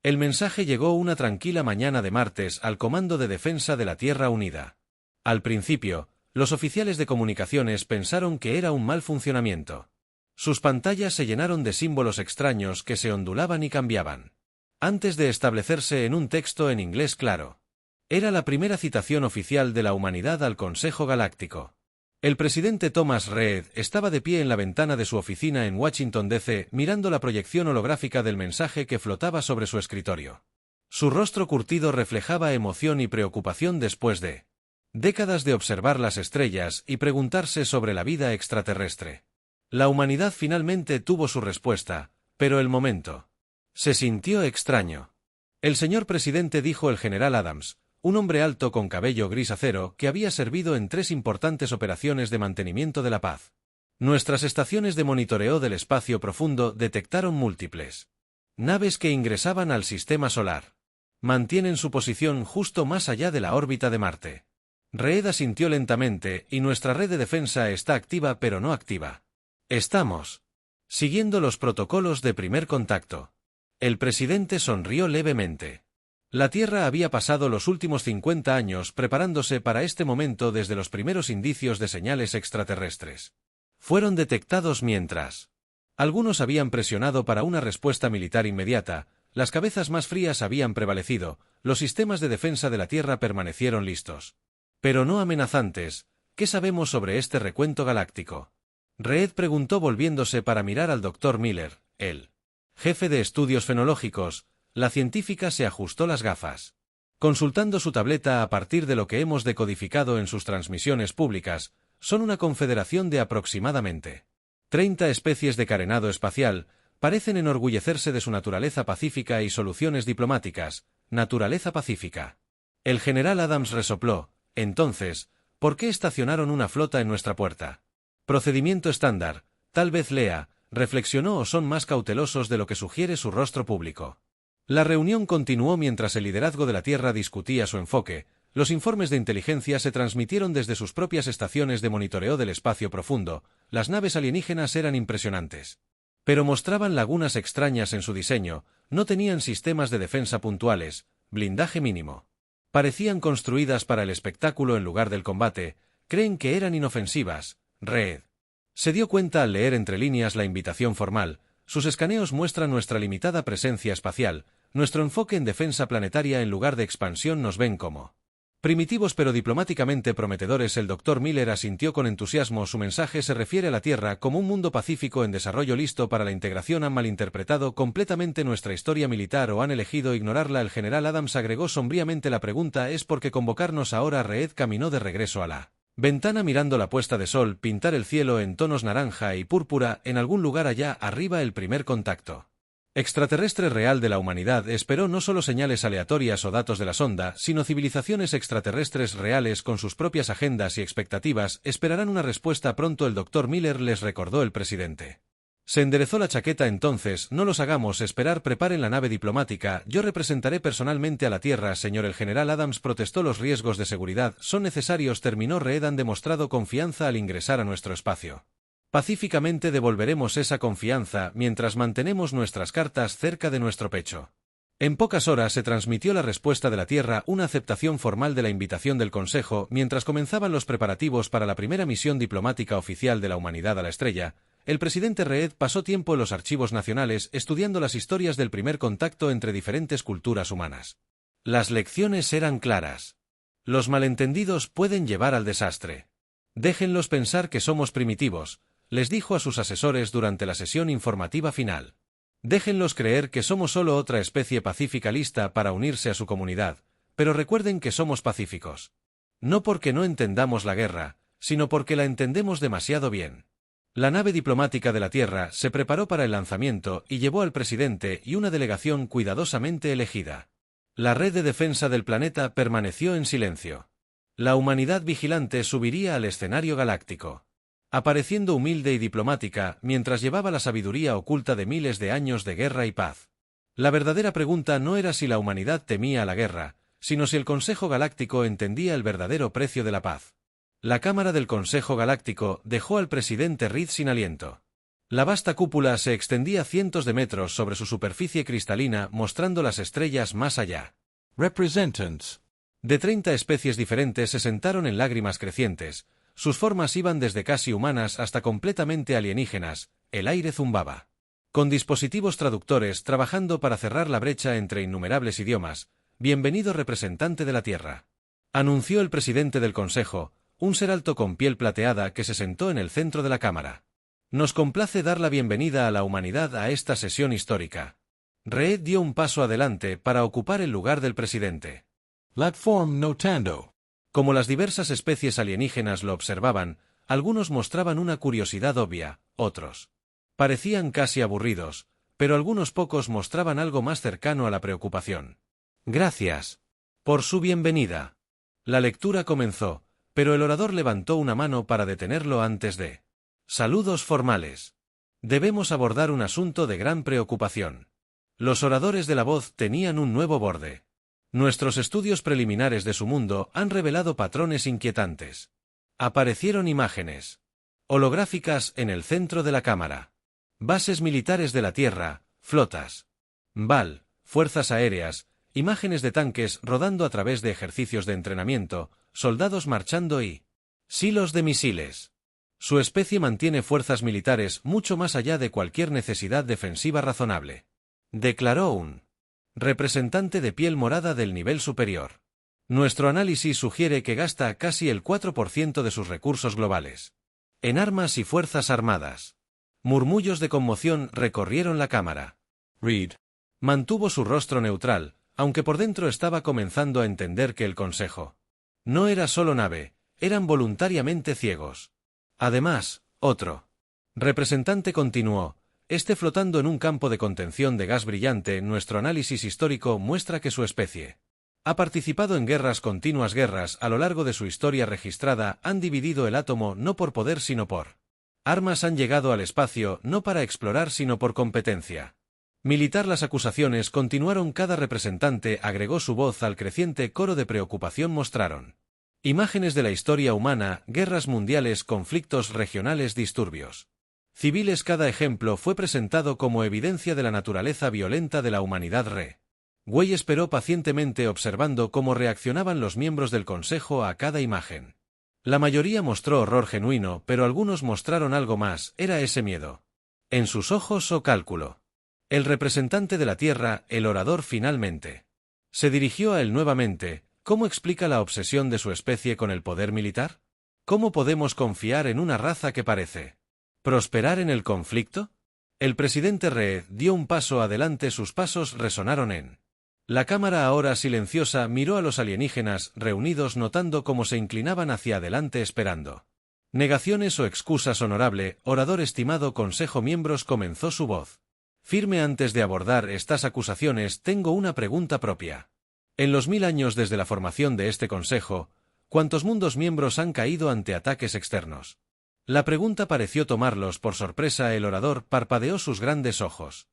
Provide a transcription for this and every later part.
El mensaje llegó una tranquila mañana de martes al Comando de Defensa de la Tierra Unida. Al principio, los oficiales de comunicaciones pensaron que era un mal funcionamiento. Sus pantallas se llenaron de símbolos extraños que se ondulaban y cambiaban, antes de establecerse en un texto en inglés claro. Era la primera citación oficial de la humanidad al Consejo Galáctico. El presidente Thomas Reed estaba de pie en la ventana de su oficina en Washington, D.C., mirando la proyección holográfica del mensaje que flotaba sobre su escritorio. Su rostro curtido reflejaba emoción y preocupación después de décadas de observar las estrellas y preguntarse sobre la vida extraterrestre. La humanidad finalmente tuvo su respuesta, pero el momento se sintió extraño. El señor presidente, dijo el general Adams, un hombre alto con cabello gris acero que había servido en 3 importantes operaciones de mantenimiento de la paz. Nuestras estaciones de monitoreo del espacio profundo detectaron múltiples naves que ingresaban al sistema solar. Mantienen su posición justo más allá de la órbita de Marte. Reed asintió lentamente, y nuestra red de defensa está activa pero no activa. Estamos siguiendo los protocolos de primer contacto. El presidente sonrió levemente. La Tierra había pasado los últimos 50 años preparándose para este momento desde los primeros indicios de señales extraterrestres. Fueron detectados mientras algunos habían presionado para una respuesta militar inmediata, las cabezas más frías habían prevalecido, los sistemas de defensa de la Tierra permanecieron listos. Pero no amenazantes. ¿Qué sabemos sobre este recuento galáctico? Reed preguntó volviéndose para mirar al Dr. Miller, el jefe de estudios fenológicos. La científica se ajustó las gafas. Consultando su tableta a partir de lo que hemos decodificado en sus transmisiones públicas, son una confederación de aproximadamente 30 especies de carenado espacial, parecen enorgullecerse de su naturaleza pacífica y soluciones diplomáticas, naturaleza pacífica. El general Adams resopló. Entonces, ¿por qué estacionaron una flota en nuestra puerta? Procedimiento estándar, tal vez Lea, reflexionó, o son más cautelosos de lo que sugiere su rostro público. La reunión continuó mientras el liderazgo de la Tierra discutía su enfoque. Los informes de inteligencia se transmitieron desde sus propias estaciones de monitoreo del espacio profundo. Las naves alienígenas eran impresionantes, pero mostraban lagunas extrañas en su diseño, no tenían sistemas de defensa puntuales, blindaje mínimo. Parecían construidas para el espectáculo en lugar del combate. Creen que eran inofensivas. Reed se dio cuenta al leer entre líneas la invitación formal. Sus escaneos muestran nuestra limitada presencia espacial, nuestro enfoque en defensa planetaria en lugar de expansión. Nos ven como primitivos pero diplomáticamente prometedores. El Dr. Miller asintió con entusiasmo. Su mensaje se refiere a la Tierra como un mundo pacífico en desarrollo listo para la integración. Han malinterpretado completamente nuestra historia militar o han elegido ignorarla. El general Adams agregó sombríamente. La pregunta es por qué convocarnos ahora. Reed caminó de regreso a la ventana mirando la puesta de sol pintar el cielo en tonos naranja y púrpura. En algún lugar allá arriba el primer contacto extraterrestre real de la humanidad esperó no solo señales aleatorias o datos de la sonda, sino civilizaciones extraterrestres reales con sus propias agendas y expectativas. Esperarán una respuesta pronto. El Dr. Miller les recordó. El presidente se enderezó la chaqueta. Entonces, no los hagamos esperar. Preparen la nave diplomática. Yo representaré personalmente a la Tierra. Señor, el general Adams protestó. Los riesgos de seguridad son necesarios. Terminó Reed. Han demostrado confianza al ingresar a nuestro espacio. Pacíficamente devolveremos esa confianza mientras mantenemos nuestras cartas cerca de nuestro pecho. En pocas horas se transmitió la respuesta de la Tierra, una aceptación formal de la invitación del Consejo. Mientras comenzaban los preparativos para la primera misión diplomática oficial de la humanidad a la estrella, el presidente Reed pasó tiempo en los archivos nacionales estudiando las historias del primer contacto entre diferentes culturas humanas. Las lecciones eran claras. Los malentendidos pueden llevar al desastre. Déjenlos pensar que somos primitivos, les dijo a sus asesores durante la sesión informativa final. Déjenlos creer que somos solo otra especie pacífica lista para unirse a su comunidad, pero recuerden que somos pacíficos. No porque no entendamos la guerra, sino porque la entendemos demasiado bien. La nave diplomática de la Tierra se preparó para el lanzamiento y llevó al presidente y una delegación cuidadosamente elegida. La red de defensa del planeta permaneció en silencio. La humanidad vigilante subiría al escenario galáctico, apareciendo humilde y diplomática mientras llevaba la sabiduría oculta de miles de años de guerra y paz. La verdadera pregunta no era si la humanidad temía la guerra, sino si el Consejo Galáctico entendía el verdadero precio de la paz. La Cámara del Consejo Galáctico dejó al presidente Reed sin aliento. La vasta cúpula se extendía cientos de metros sobre su superficie cristalina, mostrando las estrellas más allá. Representants. De 30 especies diferentes se sentaron en lágrimas crecientes. Sus formas iban desde casi humanas hasta completamente alienígenas. El aire zumbaba. Con dispositivos traductores trabajando para cerrar la brecha entre innumerables idiomas. Bienvenido representante de la Tierra. Anunció el presidente del Consejo, un ser alto con piel plateada que se sentó en el centro de la cámara. Nos complace dar la bienvenida a la humanidad a esta sesión histórica. Reed dio un paso adelante para ocupar el lugar del presidente. Platform notando. Como las diversas especies alienígenas lo observaban, algunos mostraban una curiosidad obvia, otros parecían casi aburridos, pero algunos pocos mostraban algo más cercano a la preocupación. Gracias por su bienvenida. La lectura comenzó, pero el orador levantó una mano para detenerlo antes de. Saludos formales. Debemos abordar un asunto de gran preocupación. Los oradores de la voz tenían un nuevo borde. Nuestros estudios preliminares de su mundo han revelado patrones inquietantes. Aparecieron imágenes holográficas en el centro de la cámara. Bases militares de la Tierra, flotas. Val, fuerzas aéreas, imágenes de tanques rodando a través de ejercicios de entrenamiento, soldados marchando y silos de misiles. Su especie mantiene fuerzas militares mucho más allá de cualquier necesidad defensiva razonable. Declaró un representante de piel morada del nivel superior. Nuestro análisis sugiere que gasta casi el 4% de sus recursos globales en armas y fuerzas armadas. Murmullos de conmoción recorrieron la cámara. Reed mantuvo su rostro neutral, aunque por dentro estaba comenzando a entender que el Consejo no era solo nave, eran voluntariamente ciegos. Además, otro representante continuó, flotando en un campo de contención de gas brillante. Nuestro análisis histórico muestra que su especie ha participado en continuas guerras a lo largo de su historia registrada, han dividido el átomo no por poder sino por armas, han llegado al espacio no para explorar sino por competencia militar. Las acusaciones continuaron. Cada representante agregó su voz al creciente coro de preocupación. Mostraron imágenes de la historia humana, guerras mundiales, conflictos regionales, disturbios civiles. Cada ejemplo fue presentado como evidencia de la naturaleza violenta de la humanidad. Wei esperó pacientemente observando cómo reaccionaban los miembros del Consejo a cada imagen. La mayoría mostró horror genuino, pero algunos mostraron algo más. ¿Era ese miedo en sus ojos o cálculo? El representante de la Tierra, el orador, finalmente se dirigió a él nuevamente. ¿Cómo explica la obsesión de su especie con el poder militar? ¿Cómo podemos confiar en una raza que parece prosperar en el conflicto? El presidente Reed dio un paso adelante. Sus pasos resonaron en la cámara. Ahora silenciosa, miró a los alienígenas reunidos, notando cómo se inclinaban hacia adelante esperando negaciones o excusas. Honorable orador, estimado Consejo, miembros, comenzó su voz firme. Antes de abordar estas acusaciones, tengo una pregunta propia. En los 1000 años desde la formación de este Consejo, ¿cuántos mundos miembros han caído ante ataques externos? La pregunta pareció tomarlos por sorpresa. El orador parpadeó sus grandes ojos.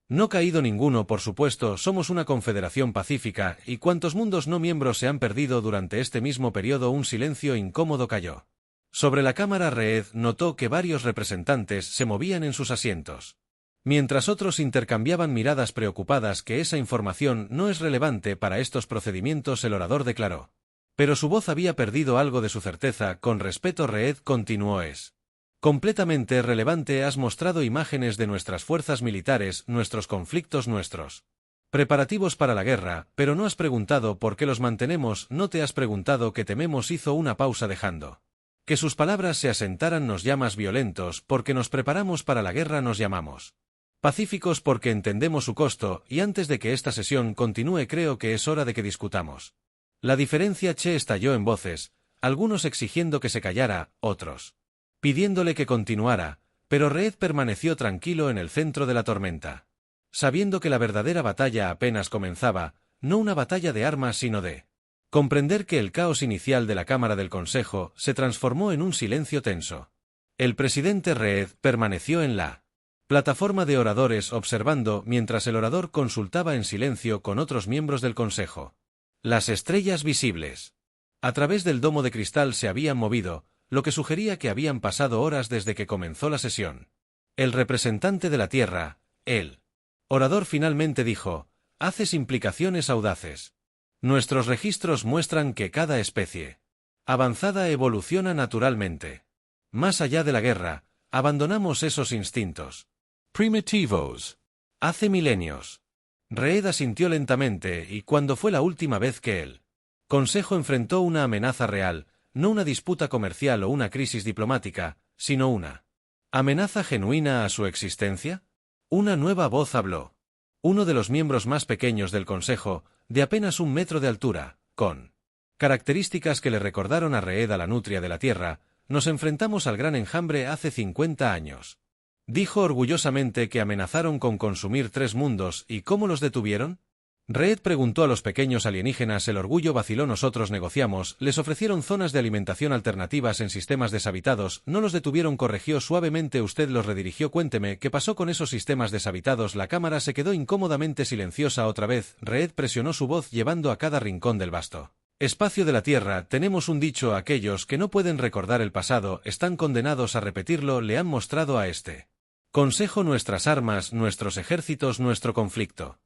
No caído ninguno, por supuesto, somos una confederación pacífica. ¿Y cuántos mundos no miembros se han perdido durante este mismo periodo? Un silencio incómodo cayó sobre la cámara. Reed notó que varios representantes se movían en sus asientos, mientras otros intercambiaban miradas preocupadas. Que esa información no es relevante para estos procedimientos, el orador declaró. Pero su voz había perdido algo de su certeza. Con respeto, Reed continuó, es completamente relevante. Has mostrado imágenes de nuestras fuerzas militares, nuestros conflictos, nuestros preparativos para la guerra, pero no has preguntado por qué los mantenemos. No te has preguntado qué tememos. Hizo una pausa dejando que sus palabras se asentaran. Nos llamas violentos porque nos preparamos para la guerra. Nos llamamos pacíficos porque entendemos su costo. Y antes de que esta sesión continúe, creo que es hora de que discutamos la diferencia. Che estalló en voces, algunos exigiendo que se callara, otros pidiéndole que continuara, pero Reed permaneció tranquilo en el centro de la tormenta, sabiendo que la verdadera batalla apenas comenzaba, no una batalla de armas sino de comprender que el caos inicial de la Cámara del Consejo se transformó en un silencio tenso. El presidente Reed permaneció en la plataforma de oradores observando mientras el orador consultaba en silencio con otros miembros del Consejo. Las estrellas visibles a través del domo de cristal se habían movido, lo que sugería que habían pasado horas desde que comenzó la sesión. El representante de la Tierra, el orador finalmente dijo, haces implicaciones audaces. Nuestros registros muestran que cada especie avanzada evoluciona naturalmente. Más allá de la guerra, abandonamos esos instintos primitivos. hace milenios. Reed asintió lentamente y cuando fue la última vez que el Consejo enfrentó una amenaza real, no una disputa comercial o una crisis diplomática, sino una amenaza genuina a su existencia? Una nueva voz habló. Uno de los miembros más pequeños del Consejo, de apenas 1 metro de altura, con características que le recordaron a Reed a la nutria de la Tierra, nos enfrentamos al gran enjambre hace 50 años. Dijo orgullosamente que amenazaron con consumir 3 mundos, ¿y cómo los detuvieron? Reed preguntó a los pequeños alienígenas. El orgullo vaciló. Nosotros negociamos, les ofrecieron zonas de alimentación alternativas en sistemas deshabitados, no los detuvieron. Corrigió suavemente. Usted los redirigió. Cuénteme, ¿qué pasó con esos sistemas deshabitados? La cámara se quedó incómodamente silenciosa otra vez. Reed presionó su voz llevando a cada rincón del vasto espacio de la Tierra. Tenemos un dicho, aquellos que no pueden recordar el pasado están condenados a repetirlo. Le han mostrado a este Consejo nuestras armas, nuestros ejércitos, nuestro conflicto.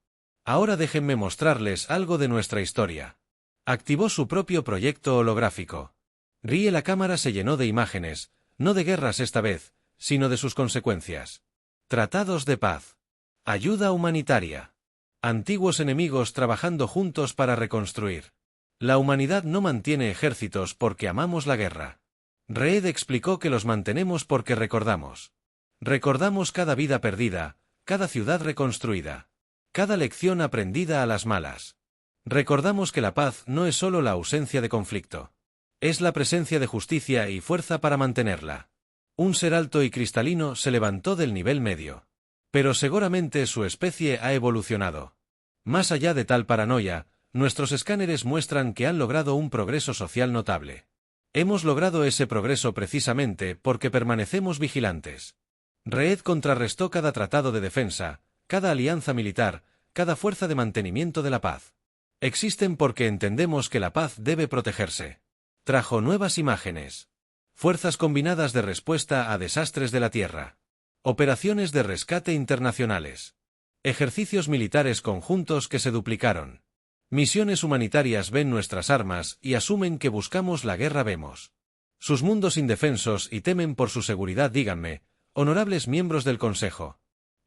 Ahora déjenme mostrarles algo de nuestra historia. Activó su propio proyecto holográfico. La cámara se llenó de imágenes, no de guerras esta vez, sino de sus consecuencias. Tratados de paz. Ayuda humanitaria. Antiguos enemigos trabajando juntos para reconstruir. La humanidad no mantiene ejércitos porque amamos la guerra. Reed explicó que los mantenemos porque recordamos. Recordamos cada vida perdida, cada ciudad reconstruida. Cada lección aprendida a las malas. Recordamos que la paz no es solo la ausencia de conflicto. Es la presencia de justicia y fuerza para mantenerla. Un ser alto y cristalino se levantó del nivel medio. Pero seguramente su especie ha evolucionado. Más allá de tal paranoia, nuestros escáneres muestran que han logrado un progreso social notable. Hemos logrado ese progreso precisamente porque permanecemos vigilantes. Reed contrarrestó cada tratado de defensa, cada alianza militar, cada fuerza de mantenimiento de la paz. Existen porque entendemos que la paz debe protegerse. Trajo nuevas imágenes. Fuerzas combinadas de respuesta a desastres de la Tierra. Operaciones de rescate internacionales. Ejercicios militares conjuntos que se duplicaron. Misiones humanitarias. Ven nuestras armas y asumen que buscamos la guerra. Vemos sus mundos indefensos y temen por su seguridad. Díganme, honorables miembros del Consejo.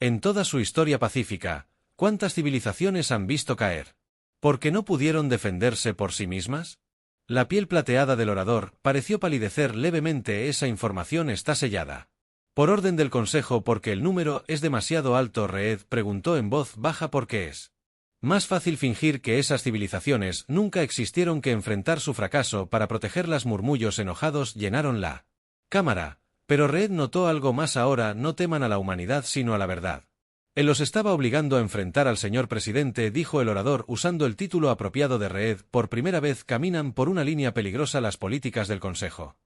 En toda su historia pacífica, ¿cuántas civilizaciones han visto caer? ¿Por qué no pudieron defenderse por sí mismas? La piel plateada del orador pareció palidecer levemente. Esa información está sellada. Por orden del Consejo porque el número es demasiado alto. Reed preguntó en voz baja por qué es más fácil fingir que esas civilizaciones nunca existieron que enfrentar su fracaso para protegerlas. Murmullos enojados llenaron la cámara. Pero Reed notó algo más ahora. No teman a la humanidad sino a la verdad. Él los estaba obligando a enfrentar al señor presidente, dijo el orador usando el título apropiado de Reed. Por primera vez caminan por una línea peligrosa las políticas del Consejo.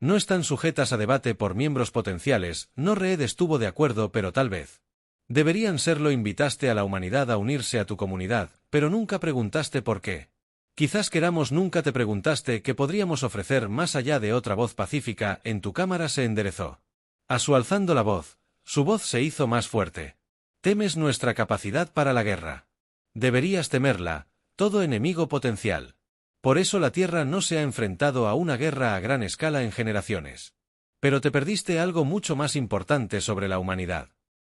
No están sujetas a debate por miembros potenciales. No. Reed estuvo de acuerdo, pero tal vez deberían serlo. Invitaste a la humanidad a unirse a tu comunidad, pero nunca preguntaste por qué. Quizás queramos. Nunca te preguntaste qué podríamos ofrecer más allá de otra voz pacífica. En tu cámara se enderezó. A su alzando la voz, su voz se hizo más fuerte. Temes nuestra capacidad para la guerra. Deberías temerla, todo enemigo potencial. Por eso la Tierra no se ha enfrentado a una guerra a gran escala en generaciones. Pero te perdiste algo mucho más importante sobre la humanidad.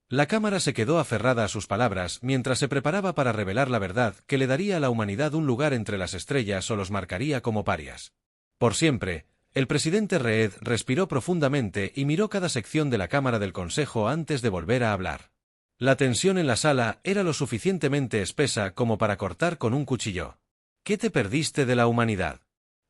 La cámara se quedó aferrada a sus palabras mientras se preparaba para revelar la verdad que le daría a la humanidad un lugar entre las estrellas o los marcaría como parias. Por siempre, el presidente Reed respiró profundamente y miró cada sección de la Cámara del Consejo antes de volver a hablar. La tensión en la sala era lo suficientemente espesa como para cortar con un cuchillo. ¿Qué te perdiste de la humanidad?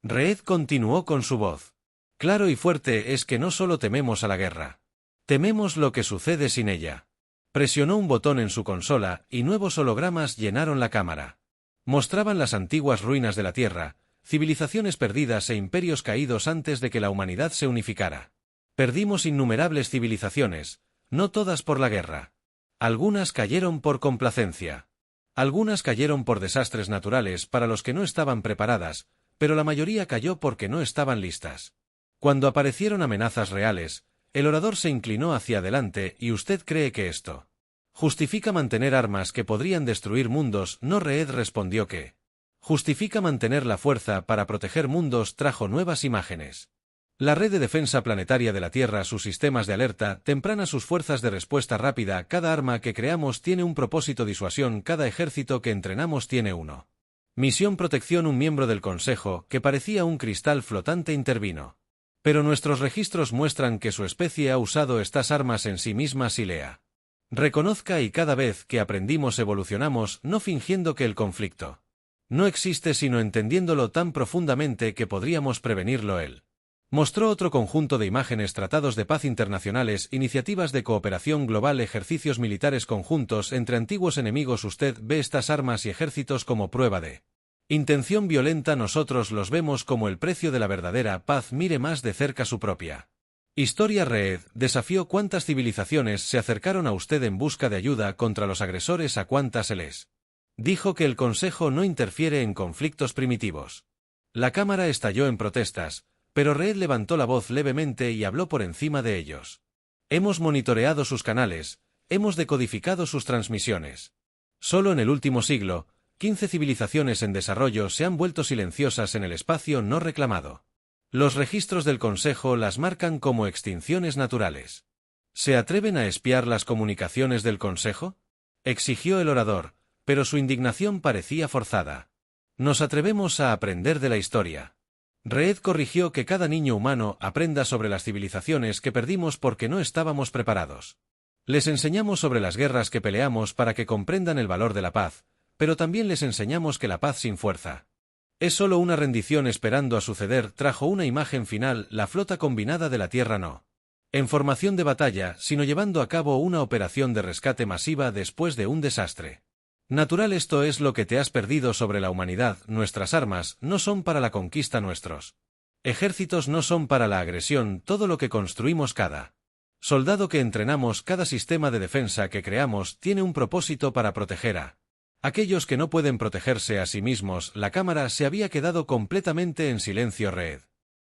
Reed continuó con su voz claro y fuerte. Es que no solo tememos a la guerra. Tememos lo que sucede sin ella. Presionó un botón en su consola y nuevos hologramas llenaron la cámara. Mostraban las antiguas ruinas de la Tierra, civilizaciones perdidas e imperios caídos antes de que la humanidad se unificara. Perdimos innumerables civilizaciones, no todas por la guerra. Algunas cayeron por complacencia. Algunas cayeron por desastres naturales para los que no estaban preparadas, pero la mayoría cayó porque no estaban listas. Cuando aparecieron amenazas reales, El orador se inclinó hacia adelante. ¿Y usted cree que esto justifica mantener armas que podrían destruir mundos? No. Reed respondió que justifica mantener la fuerza para proteger mundos. Trajo nuevas imágenes. La red de defensa planetaria de la Tierra, sus sistemas de alerta temprana, sus fuerzas de respuesta rápida. Cada arma que creamos tiene un propósito: disuasión. Cada ejército que entrenamos tiene uno. Misión: protección. Un miembro del Consejo, que parecía un cristal flotante, intervino. Pero nuestros registros muestran que su especie ha usado estas armas en sí mismas y lea. Reconozca, y cada vez que aprendimos evolucionamos, no fingiendo que el conflicto no existe, sino entendiéndolo tan profundamente que podríamos prevenirlo. Él mostró otro conjunto de imágenes: tratados de paz internacionales, iniciativas de cooperación global, ejercicios militares conjuntos entre antiguos enemigos. Usted ve estas armas y ejércitos como prueba de intención violenta. Nosotros los vemos como el precio de la verdadera paz. Mire más de cerca su propia historia. Reed desafió: ¿cuántas civilizaciones se acercaron a usted en busca de ayuda contra los agresores? ¿A cuántas se les dijo que el Consejo no interfiere en conflictos primitivos? La cámara estalló en protestas, pero Reed levantó la voz levemente y habló por encima de ellos. Hemos monitoreado sus canales, hemos decodificado sus transmisiones. Solo en el último siglo, 15 civilizaciones en desarrollo se han vuelto silenciosas en el espacio no reclamado. Los registros del Consejo las marcan como extinciones naturales. ¿Se atreven a espiar las comunicaciones del Consejo?, exigió el orador, pero su indignación parecía forzada. Nos atrevemos a aprender de la historia. Reed corrigió: que cada niño humano aprenda sobre las civilizaciones que perdimos porque no estábamos preparados. Les enseñamos sobre las guerras que peleamos para que comprendan el valor de la paz, pero también les enseñamos que la paz sin fuerza es solo una rendición esperando a suceder. Trajo una imagen final: la flota combinada de la Tierra, no en formación de batalla, sino llevando a cabo una operación de rescate masiva después de un desastre natural. Esto es lo que te has perdido sobre la humanidad. Nuestras armas no son para la conquista, nuestros ejércitos no son para la agresión. Todo lo que construimos, cada soldado que entrenamos, cada sistema de defensa que creamos, tiene un propósito: para proteger a aquellos que no pueden protegerse a sí mismos. La cámara se había quedado completamente en silencio. Reed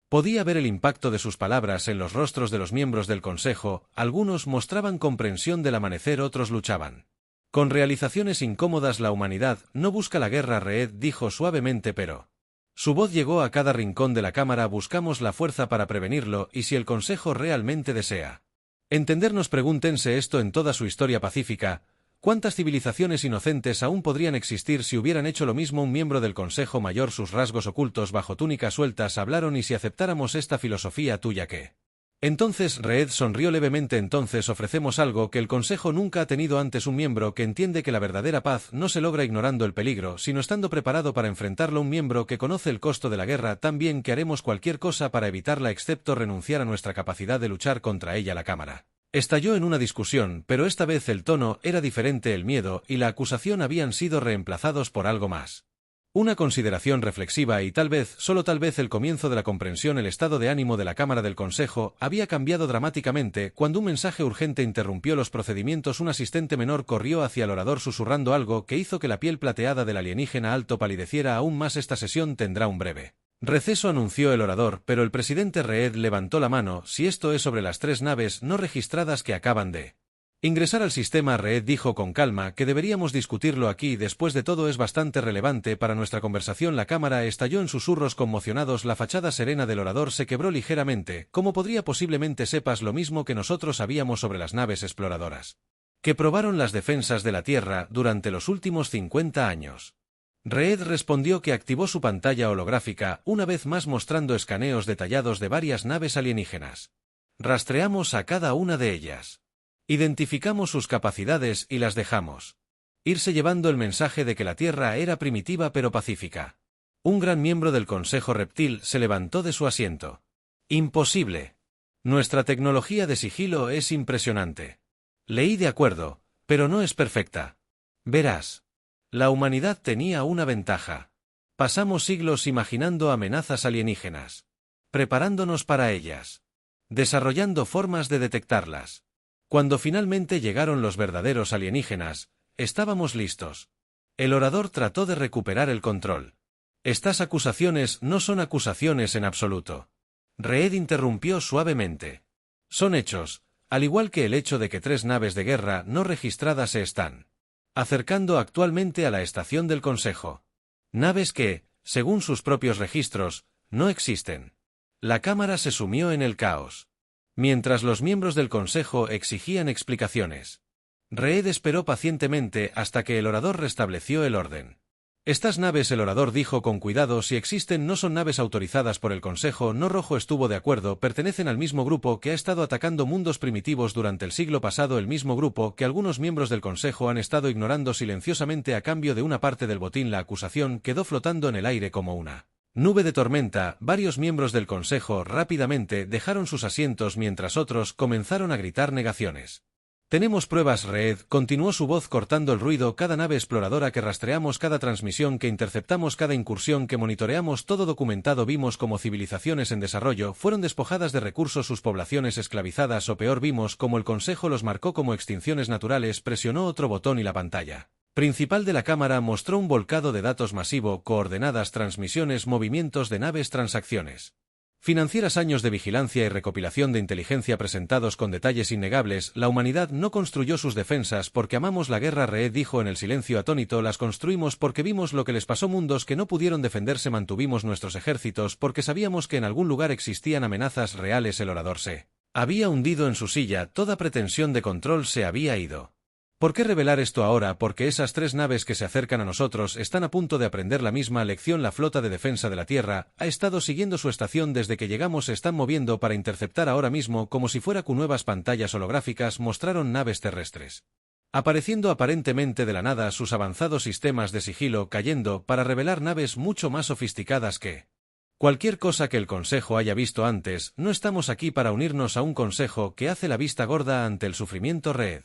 podía ver el impacto de sus palabras en los rostros de los miembros del Consejo. Algunos mostraban comprensión del amanecer, otros luchaban con realizaciones incómodas. La humanidad no busca la guerra, Reed dijo suavemente, pero su voz llegó a cada rincón de la cámara. Buscamos la fuerza para prevenirlo, y si el Consejo realmente desea entendernos, pregúntense esto en toda su historia pacífica: ¿cuántas civilizaciones inocentes aún podrían existir si hubieran hecho lo mismo? Un miembro del Consejo Mayor, sus rasgos ocultos bajo túnicas sueltas, hablaron: ¿y si aceptáramos esta filosofía tuya, qué? Entonces Reed sonrió levemente. Entonces ofrecemos algo que el Consejo nunca ha tenido antes: un miembro que entiende que la verdadera paz no se logra ignorando el peligro, sino estando preparado para enfrentarlo. Un miembro que conoce el costo de la guerra tan bien que haremos cualquier cosa para evitarla, excepto renunciar a nuestra capacidad de luchar contra ella. La cámara estalló en una discusión, pero esta vez el tono era diferente. El miedo y la acusación habían sido reemplazados por algo más. Una consideración reflexiva y tal vez, solo tal vez, el comienzo de la comprensión. El estado de ánimo de la Cámara del Consejo había cambiado dramáticamente cuando un mensaje urgente interrumpió los procedimientos. Un asistente menor corrió hacia el orador susurrando algo que hizo que la piel plateada del alienígena alto palideciera aún más. Esta sesión tendrá un breve receso, anunció el orador, pero el presidente Reed levantó la mano: si esto es sobre las 3 naves no registradas que acaban de ingresar al sistema. Reed dijo con calma que deberíamos discutirlo aquí. Después de todo, es bastante relevante para nuestra conversación. La cámara estalló en susurros conmocionados. La fachada serena del orador se quebró ligeramente. ¿Cómo podría posiblemente sepas lo mismo que nosotros sabíamos sobre las naves exploradoras que probaron las defensas de la Tierra durante los últimos 50 años? Reed respondió que activó su pantalla holográfica, una vez más mostrando escaneos detallados de varias naves alienígenas. Rastreamos a cada una de ellas. Identificamos sus capacidades y las dejamos irse, llevando el mensaje de que la Tierra era primitiva pero pacífica. Un gran miembro del Consejo Reptil se levantó de su asiento. Imposible. Nuestra tecnología de sigilo es impresionante. Leí: de acuerdo, pero no es perfecta. Verás. La humanidad tenía una ventaja. Pasamos siglos imaginando amenazas alienígenas, preparándonos para ellas, desarrollando formas de detectarlas. Cuando finalmente llegaron los verdaderos alienígenas, estábamos listos. El orador trató de recuperar el control. Estas acusaciones no son acusaciones en absoluto. Reed interrumpió suavemente. Son hechos, al igual que el hecho de que 3 naves de guerra no registradas se están acercando actualmente a la estación del Consejo. Naves que, según sus propios registros, no existen. La Cámara se sumió en el caos. Mientras los miembros del Consejo exigían explicaciones, Reed esperó pacientemente hasta que el orador restableció el orden. Estas naves, el orador dijo con cuidado, si existen no son naves autorizadas por el Consejo. No Rojo estuvo de acuerdo, pertenecen al mismo grupo que ha estado atacando mundos primitivos durante el siglo pasado, el mismo grupo que algunos miembros del Consejo han estado ignorando silenciosamente a cambio de una parte del botín. La acusación quedó flotando en el aire como una nube de tormenta. Varios miembros del Consejo rápidamente dejaron sus asientos mientras otros comenzaron a gritar negaciones. Tenemos pruebas, Reed, continuó su voz cortando el ruido. Cada nave exploradora que rastreamos, cada transmisión que interceptamos, cada incursión que monitoreamos, todo documentado. Vimos cómo civilizaciones en desarrollo fueron despojadas de recursos, sus poblaciones esclavizadas, o peor, vimos cómo el Consejo los marcó como extinciones naturales. Presionó otro botón y la pantalla principal de la cámara mostró un volcado de datos masivo, coordenadas, transmisiones, movimientos de naves, transacciones financieras, años de vigilancia y recopilación de inteligencia presentados con detalles innegables. La humanidad no construyó sus defensas porque amamos la guerra, Reed dijo en el silencio atónito. Las construimos porque vimos lo que les pasó, mundos que no pudieron defenderse. Mantuvimos nuestros ejércitos porque sabíamos que en algún lugar existían amenazas reales. El orador se había hundido en su silla, toda pretensión de control se había ido. ¿Por qué revelar esto ahora? Porque esas 3 naves que se acercan a nosotros están a punto de aprender la misma lección. La flota de defensa de la Tierra ha estado siguiendo su estación desde que llegamos. Se están moviendo para interceptar ahora mismo, como si fuera con nuevas pantallas holográficas. Mostraron naves terrestres apareciendo aparentemente de la nada, sus avanzados sistemas de sigilo cayendo para revelar naves mucho más sofisticadas que cualquier cosa que el Consejo haya visto antes. No estamos aquí para unirnos a un Consejo que hace la vista gorda ante el sufrimiento, Reed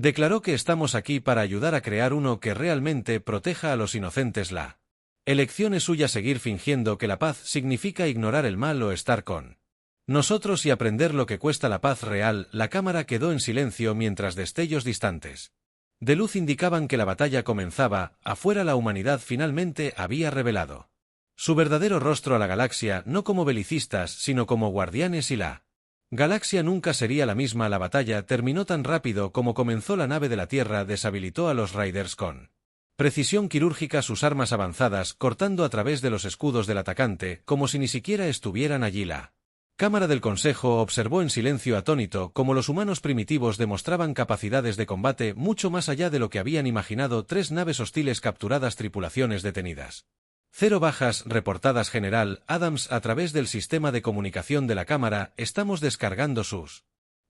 declaró que estamos aquí para ayudar a crear uno que realmente proteja a los inocentes. La elección es suya, seguir fingiendo que la paz significa ignorar el mal o estar con nosotros y aprender lo que cuesta la paz real. La cámara quedó en silencio mientras destellos distantes de luz indicaban que la batalla comenzaba. Afuera la humanidad finalmente había revelado su verdadero rostro a la galaxia, no como belicistas, sino como guardianes, y la galaxia nunca sería la misma. La batalla terminó tan rápido como comenzó. La nave de la Tierra deshabilitó a los Raiders con precisión quirúrgica, sus armas avanzadas cortando a través de los escudos del atacante, como si ni siquiera estuvieran allí. La Cámara del Consejo observó en silencio atónito cómo los humanos primitivos demostraban capacidades de combate mucho más allá de lo que habían imaginado. 3 naves hostiles capturadas, tripulaciones detenidas. 0 bajas reportadas. General Adams, a través del sistema de comunicación de la Cámara, estamos descargando sus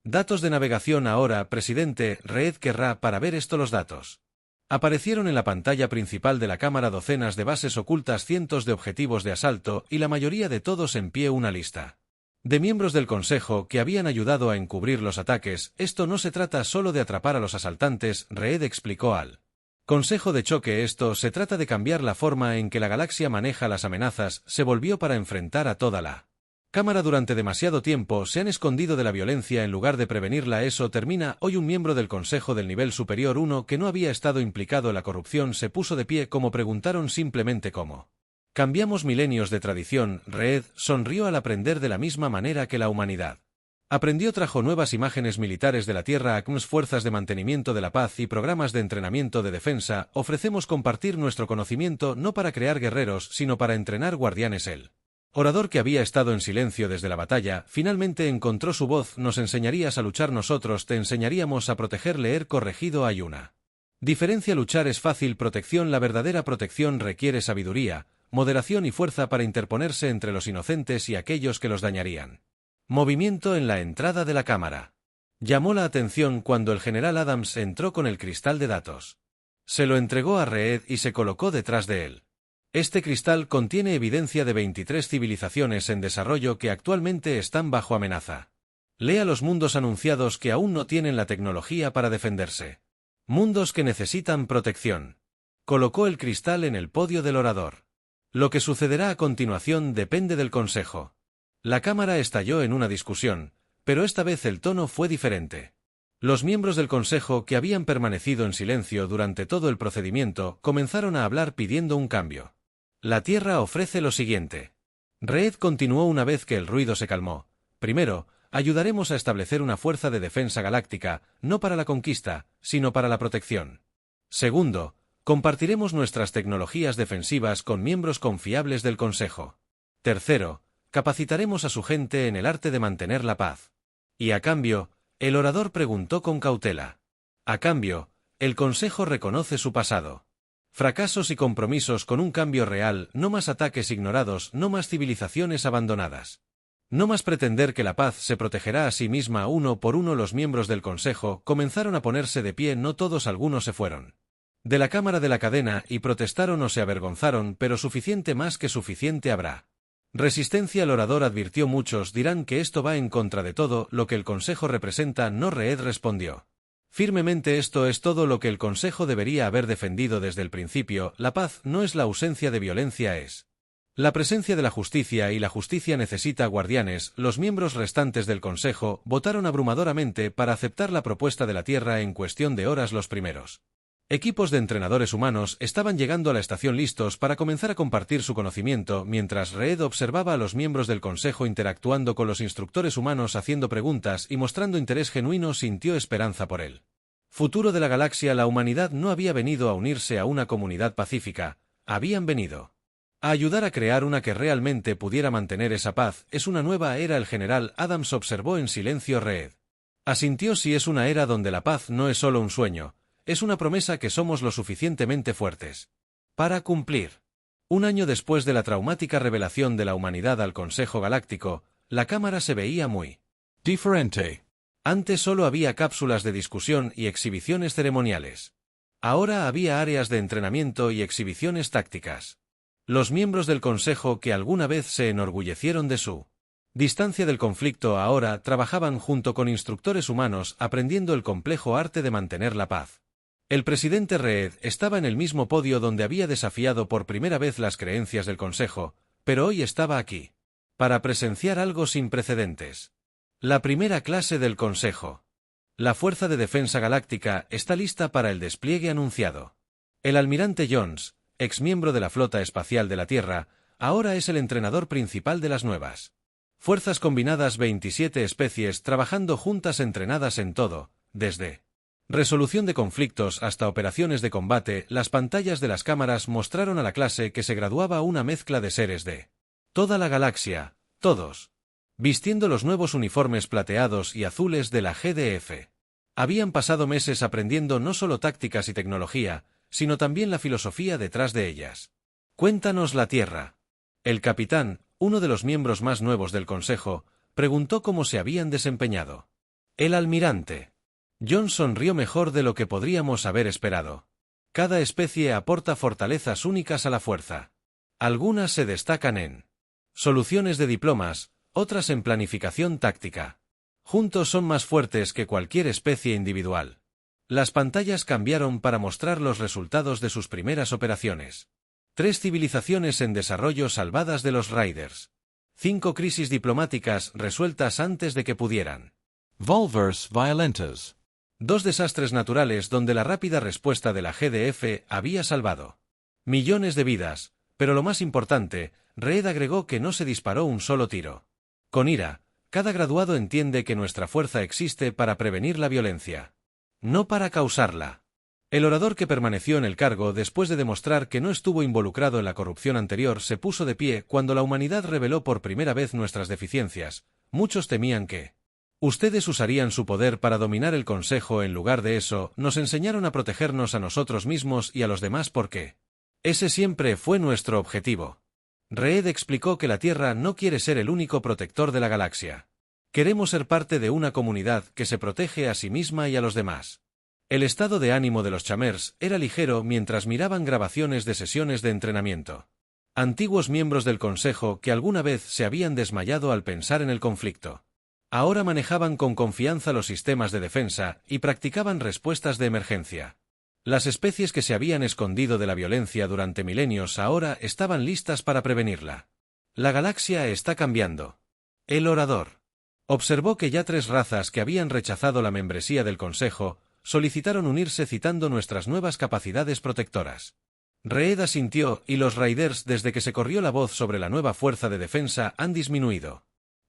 datos de navegación ahora. Presidente, Reed querrá para ver esto. Los datos aparecieron en la pantalla principal de la Cámara, docenas de bases ocultas, cientos de objetivos de asalto y la mayoría de todos en pie. Una lista de miembros del Consejo que habían ayudado a encubrir los ataques. Esto no se trata solo de atrapar a los asaltantes, Reed explicó al Consejo de Choque. Esto se trata de cambiar la forma en que la galaxia maneja las amenazas. Se volvió para enfrentar a toda la Cámara. Durante demasiado tiempo se han escondido de la violencia en lugar de prevenirla. Eso termina hoy. Un miembro del Consejo del nivel superior, uno que no había estado implicado en la corrupción, se puso de pie. Como preguntaron simplemente cómo cambiamos milenios de tradición. Reed sonrió al aprender de la misma manera que la humanidad aprendió. Trajo nuevas imágenes militares de la Tierra, ACMS, fuerzas de mantenimiento de la paz y programas de entrenamiento de defensa. Ofrecemos compartir nuestro conocimiento no para crear guerreros, sino para entrenar guardianes. El orador, que había estado en silencio desde la batalla, finalmente encontró su voz. Nos enseñarías a luchar, nosotros te enseñaríamos a proteger. Leer corregido. Hay una diferencia. Luchar es fácil, protección, la verdadera protección requiere sabiduría, moderación y fuerza para interponerse entre los inocentes y aquellos que los dañarían. Movimiento en la entrada de la Cámara. Llamó la atención cuando el general Adams entró con el cristal de datos. Se lo entregó a Reed y se colocó detrás de él. Este cristal contiene evidencia de 23 civilizaciones en desarrollo que actualmente están bajo amenaza. Lea los mundos anunciados que aún no tienen la tecnología para defenderse. Mundos que necesitan protección. Colocó el cristal en el podio del orador. Lo que sucederá a continuación depende del Consejo. La Cámara estalló en una discusión, pero esta vez el tono fue diferente. Los miembros del Consejo, que habían permanecido en silencio durante todo el procedimiento, comenzaron a hablar pidiendo un cambio. La Tierra ofrece lo siguiente. Reed continuó una vez que el ruido se calmó. Primero, ayudaremos a establecer una fuerza de defensa galáctica, no para la conquista, sino para la protección. Segundo, compartiremos nuestras tecnologías defensivas con miembros confiables del Consejo. Tercero, capacitaremos a su gente en el arte de mantener la paz. Y a cambio, el orador preguntó con cautela. A cambio, el Consejo reconoce su pasado. Fracasos y compromisos con un cambio real, no más ataques ignorados, no más civilizaciones abandonadas. No más pretender que la paz se protegerá a sí misma uno por uno. Los miembros del Consejo comenzaron a ponerse de pie, no todos, algunos se fueron de la cámara de la cadena y protestaron o se avergonzaron, pero suficiente, más que suficiente habrá. Resistencia. El orador advirtió: muchos dirán que esto va en contra de todo lo que el Consejo representa. No, Reed respondió firmemente, esto es todo lo que el Consejo debería haber defendido desde el principio. La paz no es la ausencia de violencia, es la presencia de la justicia, y la justicia necesita guardianes. Los miembros restantes del Consejo votaron abrumadoramente para aceptar la propuesta de la Tierra en cuestión de horas. Los primeros equipos de entrenadores humanos estaban llegando a la estación listos para comenzar a compartir su conocimiento, mientras Reed observaba a los miembros del Consejo interactuando con los instructores humanos, haciendo preguntas y mostrando interés genuino. Sintió esperanza por el futuro de la galaxia. La humanidad no había venido a unirse a una comunidad pacífica, habían venido a ayudar a crear una que realmente pudiera mantener esa paz. Es una nueva era. El general Adams observó en silencio. Reed asintió. Si es una era donde la paz no es solo un sueño, es una promesa que somos lo suficientemente fuertes para cumplir. Un año después de la traumática revelación de la humanidad al Consejo Galáctico, la cámara se veía muy diferente. Antes solo había cápsulas de discusión y exhibiciones ceremoniales. Ahora había áreas de entrenamiento y exhibiciones tácticas. Los miembros del Consejo, que alguna vez se enorgullecieron de su distancia del conflicto, ahora trabajaban junto con instructores humanos, aprendiendo el complejo arte de mantener la paz. El presidente Reed estaba en el mismo podio donde había desafiado por primera vez las creencias del Consejo, pero hoy estaba aquí para presenciar algo sin precedentes. La primera clase del Consejo. La Fuerza de Defensa Galáctica está lista para el despliegue anunciado. El almirante Jones, ex miembro de la Flota Espacial de la Tierra, ahora es el entrenador principal de las nuevas Fuerzas Combinadas. 27 especies trabajando juntas, entrenadas en todo, desde resolución de conflictos hasta operaciones de combate. Las pantallas de las cámaras mostraron a la clase que se graduaba una mezcla de seres de toda la galaxia, todos vistiendo los nuevos uniformes plateados y azules de la GDF. Habían pasado meses aprendiendo no solo tácticas y tecnología, sino también la filosofía detrás de ellas. Cuéntanos la Tierra. El capitán, uno de los miembros más nuevos del Consejo, preguntó cómo se habían desempeñado. El almirante John sonrió: mejor de lo que podríamos haber esperado. Cada especie aporta fortalezas únicas a la fuerza. Algunas se destacan en soluciones de diplomas, otras en planificación táctica. Juntos son más fuertes que cualquier especie individual. Las pantallas cambiaron para mostrar los resultados de sus primeras operaciones. 3 civilizaciones en desarrollo salvadas de los Raiders. 5 crisis diplomáticas resueltas antes de que pudieran Volvers violentas. 2 desastres naturales donde la rápida respuesta de la GDF había salvado millones de vidas, pero lo más importante, Reed agregó que no se disparó un solo tiro. Con ira, cada graduado entiende que nuestra fuerza existe para prevenir la violencia, no para causarla. El orador, que permaneció en el cargo después de demostrar que no estuvo involucrado en la corrupción anterior, se puso de pie cuando la humanidad reveló por primera vez nuestras deficiencias. Muchos temían que ustedes usarían su poder para dominar el Consejo. En lugar de eso, nos enseñaron a protegernos a nosotros mismos y a los demás, porque ese siempre fue nuestro objetivo. Reed explicó que la Tierra no quiere ser el único protector de la galaxia. Queremos ser parte de una comunidad que se protege a sí misma y a los demás. El estado de ánimo de los Chamers era ligero mientras miraban grabaciones de sesiones de entrenamiento. Antiguos miembros del Consejo que alguna vez se habían desmayado al pensar en el conflicto. Ahora manejaban con confianza los sistemas de defensa y practicaban respuestas de emergencia. Las especies que se habían escondido de la violencia durante milenios ahora estaban listas para prevenirla. La galaxia está cambiando. El orador observó que ya 3 razas que habían rechazado la membresía del Consejo solicitaron unirse, citando nuestras nuevas capacidades protectoras. Reed asintió, y los Raiders, desde que se corrió la voz sobre la nueva fuerza de defensa, han disminuido.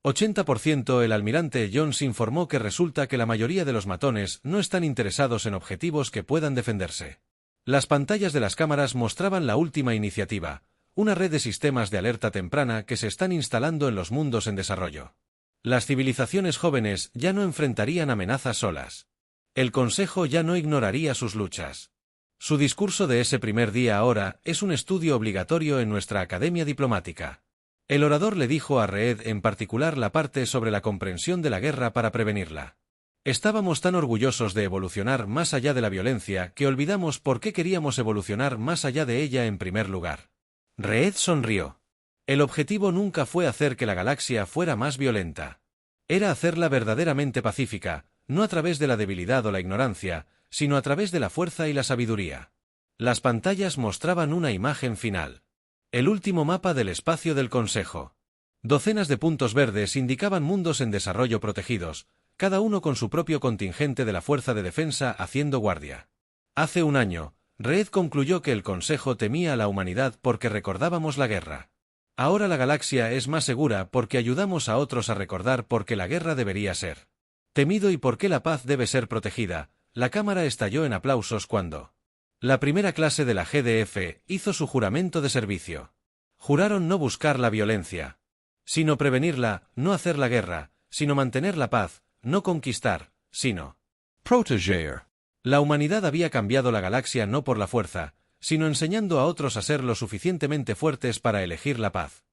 80%. El almirante Jones informó que resulta que la mayoría de los matones no están interesados en objetivos que puedan defenderse. Las pantallas de las cámaras mostraban la última iniciativa, una red de sistemas de alerta temprana que se están instalando en los mundos en desarrollo. Las civilizaciones jóvenes ya no enfrentarían amenazas solas. El Consejo ya no ignoraría sus luchas. Su discurso de ese primer día ahora es un estudio obligatorio en nuestra academia diplomática. El orador le dijo a Reed en particular la parte sobre la comprensión de la guerra para prevenirla. Estábamos tan orgullosos de evolucionar más allá de la violencia que olvidamos por qué queríamos evolucionar más allá de ella en primer lugar. Reed sonrió. El objetivo nunca fue hacer que la galaxia fuera más violenta. Era hacerla verdaderamente pacífica, no a través de la debilidad o la ignorancia, sino a través de la fuerza y la sabiduría. Las pantallas mostraban una imagen final. El último mapa del espacio del Consejo. Docenas de puntos verdes indicaban mundos en desarrollo protegidos, cada uno con su propio contingente de la Fuerza de Defensa haciendo guardia. Hace un año, Reed concluyó que el Consejo temía a la humanidad porque recordábamos la guerra. Ahora la galaxia es más segura porque ayudamos a otros a recordar por qué la guerra debería ser temido y por qué la paz debe ser protegida. La cámara estalló en aplausos cuando la primera clase de la GDF hizo su juramento de servicio. Juraron no buscar la violencia, sino prevenirla, no hacer la guerra, sino mantener la paz, no conquistar, sino proteger. La humanidad había cambiado la galaxia no por la fuerza, sino enseñando a otros a ser lo suficientemente fuertes para elegir la paz.